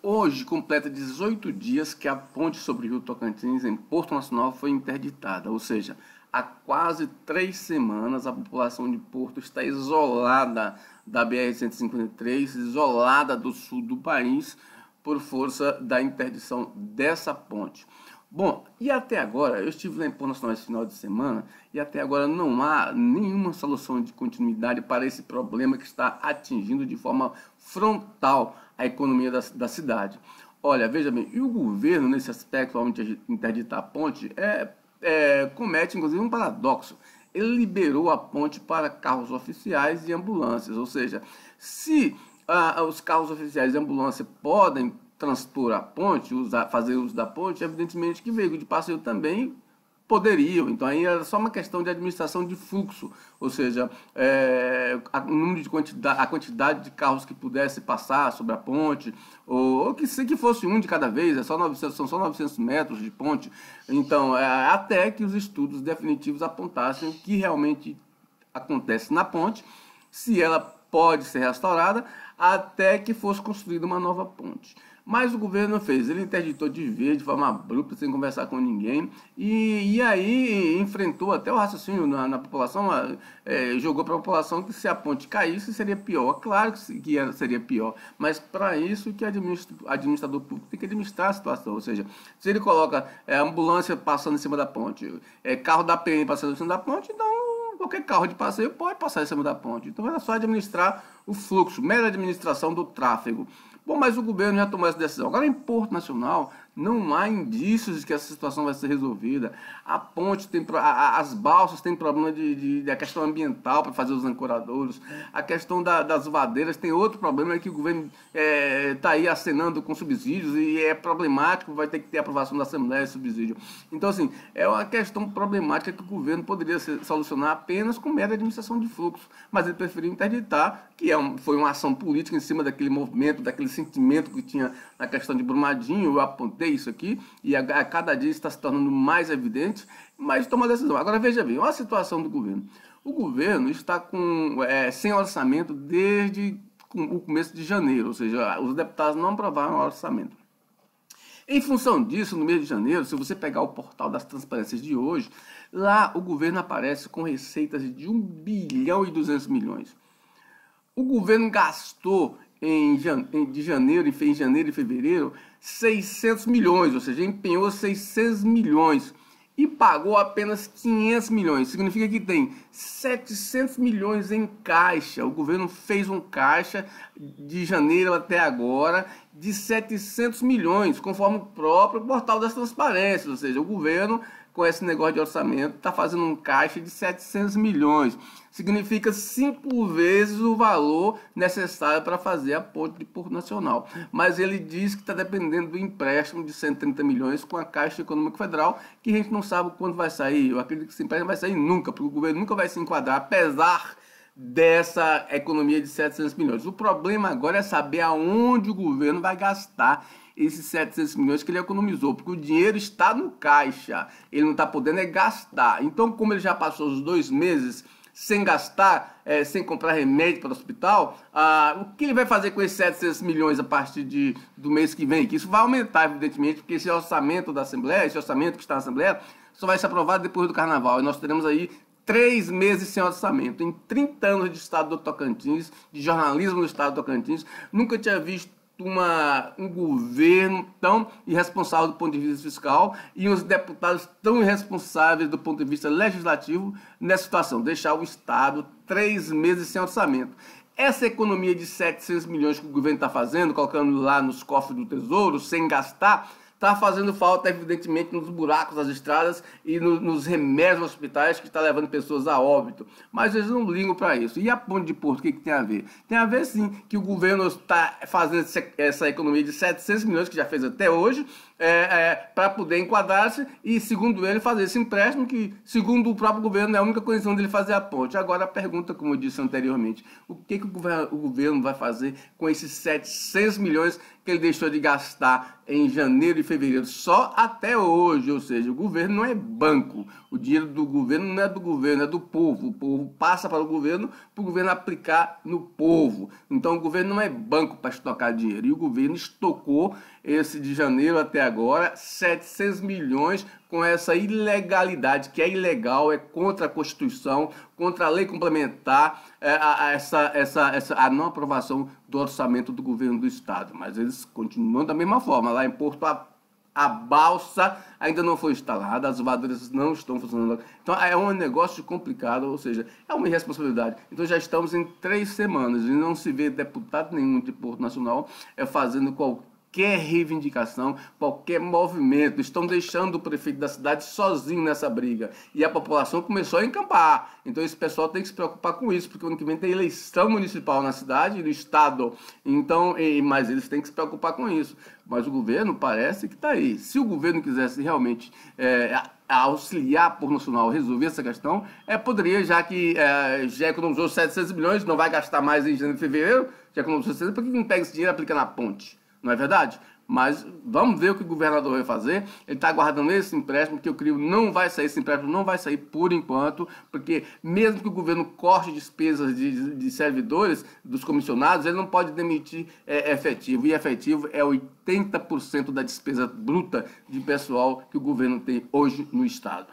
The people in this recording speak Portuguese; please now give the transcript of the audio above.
Hoje completa 18 dias que a ponte sobre o Rio Tocantins, em Porto Nacional, foi interditada. Ou seja, há quase 3 semanas a população de Porto está isolada da BR-153, isolada do sul do país, por força da interdição dessa ponte. Bom, e até agora, eu estive lá em Porto Nacional esse final de semana, e até agora não há nenhuma solução de continuidade para esse problema que está atingindo de forma frontal a economia da cidade. Olha, veja bem, e o governo, nesse aspecto, ao interditar a ponte, comete inclusive um paradoxo. Ele liberou a ponte para carros oficiais e ambulâncias, ou seja, se os carros oficiais e ambulância podem transpor a ponte, fazer uso da ponte, evidentemente que veículos de passeio também poderiam. Então aí era só uma questão de administração de fluxo, ou seja, o número a quantidade de carros que pudesse passar sobre a ponte, ou que fosse um de cada vez, são só 900 metros de ponte. Então, até que os estudos definitivos apontassem o que realmente acontece na ponte, se ela pode ser restaurada, até que fosse construída uma nova ponte. Mas o governo não fez, ele interditou de vez, de forma abrupta, sem conversar com ninguém, e aí enfrentou até o raciocínio na população, jogou para a população que se a ponte caísse seria pior. Claro que seria pior, mas para isso que o administrador público tem que administrar a situação, ou seja, se ele coloca ambulância passando em cima da ponte, carro da PM passando em cima da ponte, então qualquer carro de passeio pode passar em cima da ponte. Então era só administrar o fluxo, mera administração do tráfego. Bom, mas o governo já tomou essa decisão. Agora, em Porto Nacional, não há indícios de que essa situação vai ser resolvida. A ponte tem, as balsas têm problema da questão ambiental para fazer os ancoradouros. A questão das vadeiras tem outro problema, é que o governo está aí acenando com subsídios e é problemático, vai ter que ter aprovação da Assembleia de subsídio. Então, assim, é uma questão problemática que o governo poderia solucionar apenas com mera administração de fluxo, mas ele preferiu interditar, que foi uma ação política em cima daquele movimento, daquele sentimento que tinha na questão de Brumadinho. Eu apontei isso aqui e a cada dia está se tornando mais evidente, mas toma a decisão. Agora veja bem, olha a situação do governo. O governo está sem orçamento desde o começo de janeiro, ou seja, os deputados não aprovaram o orçamento. Em função disso, no mês de janeiro, se você pegar o portal das transparências de hoje, lá o governo aparece com receitas de 1 bilhão e 200 milhões. O governo gastou em janeiro e fevereiro 600 milhões, ou seja, empenhou 600 milhões e pagou apenas 500 milhões. Significa que tem 700 milhões em caixa. O governo fez um caixa de janeiro até agora de 700 milhões, conforme o próprio portal das transparências, ou seja, o governo, com esse negócio de orçamento, está fazendo um caixa de 700 milhões. Significa 5 vezes o valor necessário para fazer a ponte de Porto Nacional. Mas ele diz que está dependendo do empréstimo de 130 milhões com a Caixa Econômica Federal, que a gente não sabe quando vai sair. Eu acredito que esse empréstimo vai sair nunca, porque o governo nunca vai se enquadrar, apesar dessa economia de 700 milhões. O problema agora é saber aonde o governo vai gastar esses 700 milhões que ele economizou, porque o dinheiro está no caixa, ele não está podendo gastar. Então, como ele já passou os 2 meses sem gastar, sem comprar remédio para o hospital, o que ele vai fazer com esses 700 milhões a partir do mês que vem? Que isso vai aumentar, evidentemente, porque esse orçamento da Assembleia, esse orçamento que está na Assembleia, só vai ser aprovado depois do Carnaval, e nós teremos aí 3 meses sem orçamento. Em 30 anos de Estado do Tocantins, de jornalismo no Estado do Tocantins, nunca tinha visto um governo tão irresponsável do ponto de vista fiscal e uns deputados tão irresponsáveis do ponto de vista legislativo nessa situação, deixar o Estado 3 meses sem orçamento. Essa economia de 700 milhões que o governo está fazendo, colocando lá nos cofres do Tesouro, sem gastar, está fazendo falta, evidentemente, nos buracos das estradas e nos remédios nos hospitais, que está levando pessoas a óbito. Mas eles não ligam para isso. E a ponte de Porto, o que tem a ver? Tem a ver, sim, que o governo está fazendo essa economia de 700 milhões, que já fez até hoje, para poder enquadrar-se e, segundo ele, fazer esse empréstimo, que, segundo o próprio governo, é a única condição dele fazer a ponte. Agora, a pergunta, como eu disse anteriormente, o que o governo vai fazer com esses 700 milhões que ele deixou de gastar em janeiro e fevereiro, só até hoje, ou seja, o governo não é banco, o dinheiro do governo não é do governo, é do povo, o povo passa para o governo aplicar no povo. Então o governo não é banco para estocar dinheiro, e o governo estocou esse de janeiro até agora 700 milhões com essa ilegalidade, que é ilegal, é contra a Constituição, contra a lei complementar, a não aprovação do orçamento do governo do estado. Mas eles continuam da mesma forma. Lá em Porto a balsa ainda não foi instalada, as varadouras não estão funcionando. Então é um negócio complicado, ou seja, é uma irresponsabilidade. Então já estamos em 3 semanas e não se vê deputado nenhum de Porto Nacional fazendo qualquer reivindicação, qualquer movimento. Estão deixando o prefeito da cidade sozinho nessa briga. E a população começou a encampar. Então esse pessoal tem que se preocupar com isso, porque ano que vem tem eleição municipal na cidade e no estado. Então, mas eles têm que se preocupar com isso. Mas o governo parece que está aí. Se o governo quisesse realmente auxiliar a Porto Nacional a resolver essa questão, poderia, já que já economizou 700 milhões, não vai gastar mais em janeiro e fevereiro, já economizou 700, por que não pega esse dinheiro e aplica na ponte? Não é verdade? Mas vamos ver o que o governador vai fazer. Ele está aguardando esse empréstimo, que eu creio não vai sair, esse empréstimo não vai sair por enquanto, porque mesmo que o governo corte despesas de servidores, dos comissionados, ele não pode demitir efetivo. E efetivo é 80% da despesa bruta de pessoal que o governo tem hoje no estado.